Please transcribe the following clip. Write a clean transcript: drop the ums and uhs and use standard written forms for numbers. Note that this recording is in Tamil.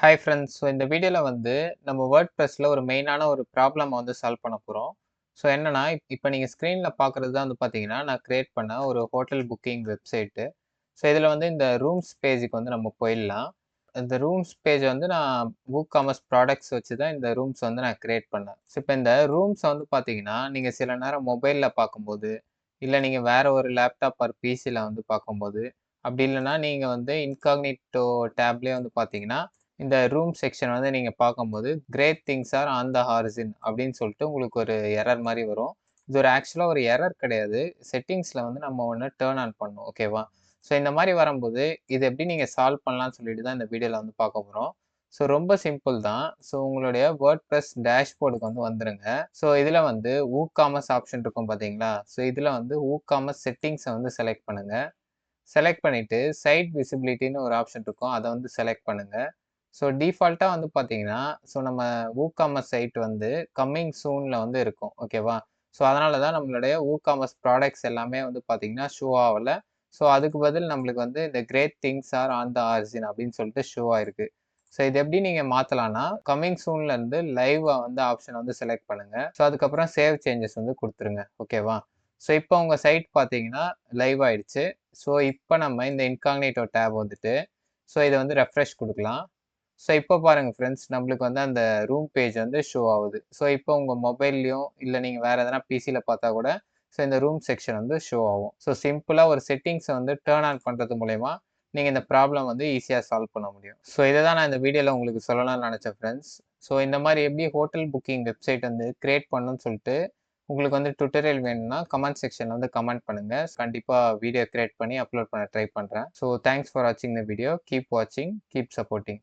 Hi friends. ஸோ இந்த வீடியோவில் வந்து நம்ம வேர்ட்ப்ரெஸ்ஸில் ஒரு மெயினான ஒரு ப்ராப்ளம் வந்து சால்வ் பண்ண போகிறோம். ஸோ என்னன்னா, இப்போ நீங்கள் ஸ்க்ரீனில் பார்க்குறது தான் வந்து பார்த்தீங்கன்னா, நான் கிரியேட் பண்ண ஒரு ஹோட்டல் புக்கிங் வெப்சைட்டு. ஸோ இதில் வந்து இந்த ரூம்ஸ் பேஜுக்கு வந்து நம்ம போயிடலாம். இந்த ரூம்ஸ் பேஜ் வந்து நான் WooCommerce ப்ராடக்ட்ஸ் வச்சு தான் இந்த ரூம்ஸ் வந்து நான் கிரியேட் பண்ணேன். ஸோ இப்போ இந்த ரூம்ஸை வந்து பார்த்தீங்கன்னா, நீங்கள் சில நேரம் மொபைலில் பார்க்கும்போது, இல்லை நீங்கள் வேற ஒரு லேப்டாப் ஆர் பிசியில் வந்து பார்க்கும்போது, அப்படி இல்லைன்னா நீங்கள் வந்து இன்காக்னிட்டோ டேப்லேயே வந்து பார்த்தீங்கன்னா, இந்த ரூம் செக்ஷன் வந்து நீங்க பார்க்கும்போது, great things are on the horizon அப்படின்னு சொல்லிட்டு உங்களுக்கு ஒரு எரர் மாரி வரும். இது ஒரு ஆக்சுவலா ஒரு எரர் கிடையாது. செட்டிங்ஸ்ல வந்து நம்ம ஒண்ணு டர்ன் ஆன் பண்ணணும். ஓகேவா? ஸோ இந்த மாரி வரும்போது, இது எப்படி நீங்க சால்வ் பண்ணலாம்னு சொல்லிட்டு தான் இந்த வீடியோல வந்து பார்க்க போறோம். ஸோ ரொம்ப சிம்பிள் தான். ஸோ உங்களுடைய வேர்ட்பிரஸ் டேஷ்போர்டுக்கு வந்து வந்துருங்க. ஸோ இதுல வந்து WooCommerce ஆப்ஷன் இருக்கும் பார்த்தீங்களா? ஸோ இதுல வந்து WooCommerce செட்டிங்ஸ வந்து செலக்ட் பண்ணுங்க. செலக்ட் பண்ணிட்டு சைட் விசிபிலிட்டின்னு ஒரு ஆப்ஷன் இருக்கும். அத வந்து செலக்ட் பண்ணுங்க. ஸோ டிஃபால்ட்டா வந்து பார்த்தீங்கன்னா, ஸோ நம்ம WooCommerce சைட் வந்து கம்மிங் சூன்ல வந்து இருக்கும். ஓகேவா? ஸோ அதனால தான் நம்மளுடைய WooCommerce ப்ராடக்ட்ஸ் எல்லாமே வந்து பார்த்தீங்கன்னா, ஷோ ஆவல. ஸோ அதுக்கு பதில் நம்மளுக்கு வந்து இந்த great things are on the origin அப்படின்னு சொல்லிட்டு ஷோ ஆயிருக்கு. ஸோ இது எப்படி நீங்க மாத்தலாம்னா, கம்மிங் சூன்ல இருந்து லைவ்வா வந்து ஆப்ஷன் வந்து செலக்ட் பண்ணுங்க. ஸோ அதுக்கப்புறம் சேவ் சேஞ்சஸ் வந்து குடுத்துருங்க. ஓகேவா? ஸோ இப்போ உங்க சைட் பார்த்தீங்கன்னா, லைவ் ஆயிடுச்சு. ஸோ இப்போ நம்ம இந்த இன்காக்னிட்டோ டேப் வந்துட்டு, ஸோ இத வந்து ரெஃப்ரெஷ் குடுக்கலாம். ஸோ இப்போ பாருங்க ஃப்ரெண்ட்ஸ், நம்மளுக்கு வந்து அந்த ரூம் பேஜ் வந்து ஷோ ஆகுது. ஸோ இப்போ உங்க மொபைல்லயும், இல்ல நீங்க வேற எதனா பிசில பார்த்தா கூட, ஸோ இந்த ரூம் செக்ஷன் வந்து ஷோ ஆகும். ஸோ சிம்பிளா ஒரு செட்டிங்ஸ வந்து டர்ன் ஆன் பண்றது மூலியமா, நீங்க இந்த ப்ராப்ளம் வந்து ஈஸியா சால்வ் பண்ண முடியும். ஸோ இத தான் நான் இந்த வீடியோல உங்களுக்கு சொல்லலாம்னு நெனச்சேன் ஃப்ரெண்ட்ஸ். ஸோ இந்த மாரி எப்படி ஹோட்டல் புக்கிங் வெப்சைட் வந்து கிரியேட் பண்ணணும்னு சொல்ட்டு, உங்களுக்கு வந்து டுட்டோரியல் வேணும்னா கமெண்ட் செக்ஷன்ல வந்து கமெண்ட் பண்ணுங்க. கண்டிப்பா வீடியோ கிரியேட் பண்ணி அப்லோட் பண்ண ட்ரை பண்றேன். ஸோ தேங்க்ஸ் ஃபார் வாட்சிங் த வீடியோ. கீப் வாட்சிங், கீப் சப்போர்ட்டிங்.